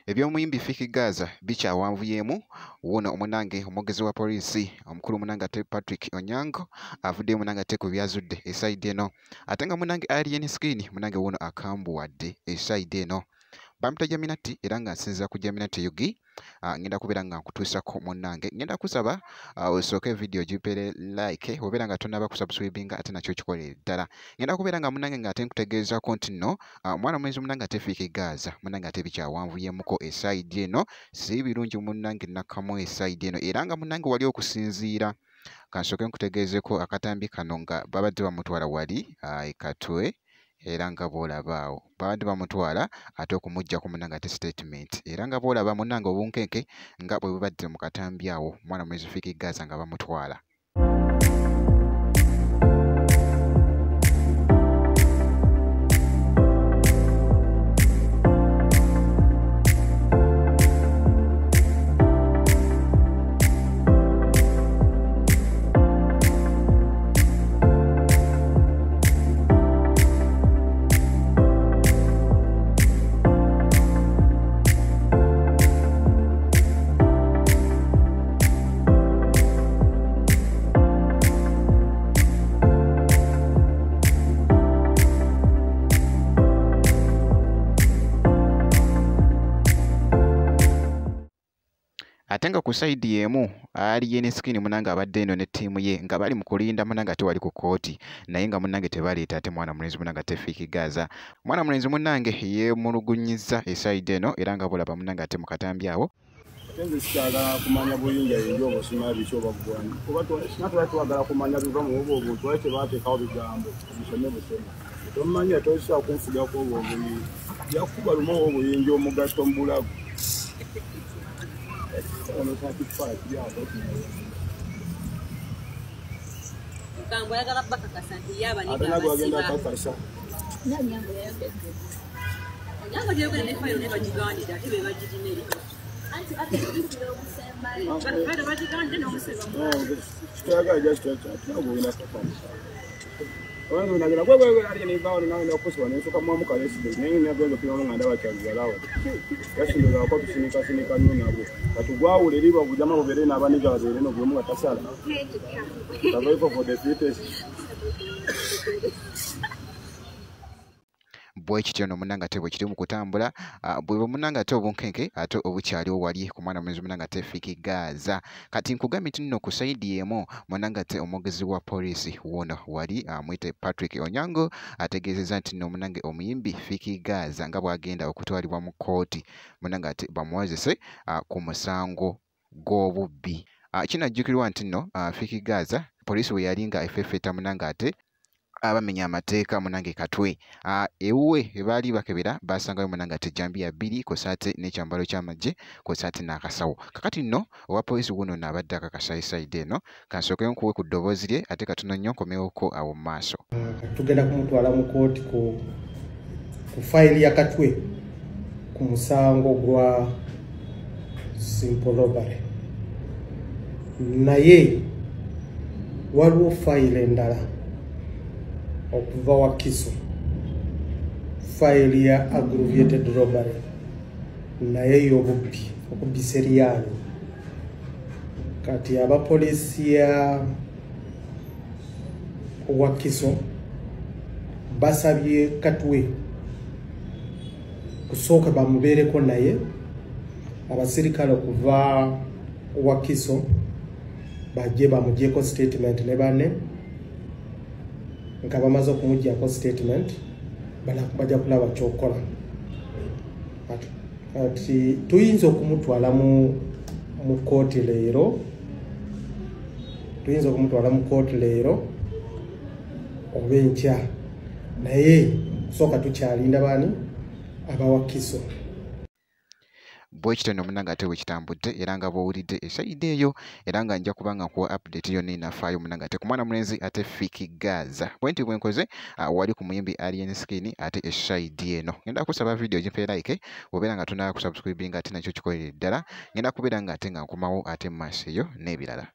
Eby'omuyimbi Fiki Gaza bikyawanvuyemu wono omunange omwogezi wa poliisi omukulu munange ate Patrick Onyango avuddeyo munange ate ku byazudde esayidi eno ate nga munange Alien Skin munange wono akambuwadde esayidi eno bamuta Jaminati era nga nsinza ku Jaminati Yugi ngenda kubeera nga nkutuusako munnange ngenda kusaba osooke video gipere like obeera nga tonaba kusubscribinga ate nakyo kikolere ddala ngenda kubeera nga munnange nga ate nkutegeezaako nti nno mwana mulenzi munnange ate Fiki Gaza munnange ate bikyawanvuyemuko esayidi eno si birungi munnange nakkamu esayidi eno era nga munnange wali okusinziira kansooke nkutegeezeko akatambi kano nga babadde bamutwala wali Katwe era nga boolaba awo babadde bamutwala ate okumuggyako munnange ate statement era nga boolaba munnange obunkenke nga bwe bubadde mu katambi awo mwana mulenzi Fiki Gaza nga bamutwala. Ate nga ku sayidi y'emu Alien Skin munnange abadde eno ne ttiimu ye nga bali mu kulinda munnange ate wali ku kooti naye nga munnange tebaleeta ate mwana mulenzi munnange ate Fiki Gaza mwana mulenzi munnange yeemulugunyizza esayidi eno era nga bulaba munnange ate mu katambi awo Tenzi sikyagala kumanya buyinja yenjo obusima biki oba bugwani kuba twali twagala kumanya biva mu obwo twali tebaateekawo bigambo bisome busome tomanya tosobola kunfugako obwo obuyinja yakuba lumu obuyinja omugaso mu bulago Mkambo yagala bakakasa nti yaba ate agenda akakasa Nyango gyogenda ne fayiro ne bagigandira ate be bagirina anti ate bifiro obusembayo bado bagigandira n'omuseba kitayagala gyakitagolina kakasa Wangu nagera gwe ali ni bawo nawe nokuswa nesuka mwamu kalesi nengi nyagozo kino nganda bachazalawo yashindoza ko tusinika nyo nabo batugwawule liba bujama bubere nabaniga babere no byomu batasala tabaiko for the fittest bwekityo no munnange ate bwe kiri mu kutambula bwe munnange ate obunkenke ate obukyaliwo wali ku mwana mulenzi munnange ate Fiki Gaza kati nkugambye nti nno ku sayidi y'emu munnange ate omwogezi wa poliisi wono wali amuyite Patrick Onyango ategeezezza nti nno munnange omuyimbi Fiki Gaza nga bw'agenda okutwalibwa mu kooti munnange ate bamuwozese ku musango gw'obubbi kinajjukirwa nti nno Fiki Gaza poliisi we yali nga effeeffeta munnange ate abamenya amateeka munnange Katwe ewuwe ebaali bakebera basangayo munnange ate jambiya 2 kosaate n'ekyambalo ky'amagye kosaate n'akasawo kakati nno owa poliisi wuno n'abadde akakasa esayidi eno kansooke nkuwe ku ddoboozi lye ate katono nnyo nkomewoko awo mu maaso tugenda kumutwala mu kooti ku fayiri ya Katwe ku musango gwa simple robbery naye waliwo fayiri endala okuva Wakiso fayiri ya aggravated robbery naye y'obubbi okubbi seriyaani kati abapoliisi ya Wakiso basabye Katwe kusooka bamubeereko naye abasirikale okuva Wakiso bajje bamugyeko statement ne banne nga bamaze okumuggyako statement bajja kulaba kyokola ati tuyinza okumutwala mu kooti leero oba enkya naye kusooka tukyalinda baani abawakiso bwekityo nno munnange ate bwekitambudde era nga bw'owulidde esayidi eyo era nga nja kuba nga nkuwa update yonna enafaayo munnange ate ku mwana mulenzi ate Fiki Gaza bwenti bwenkoze wali ku muyimbi Alien Skin ate esayidi eno ngenda kusaba video gimpe like obeera nga tonaba kusubscribinga ate nakyo kikolere ddala ngenda kubeera nga ate nga nkomawo ate mu maaso eyo n'ebirala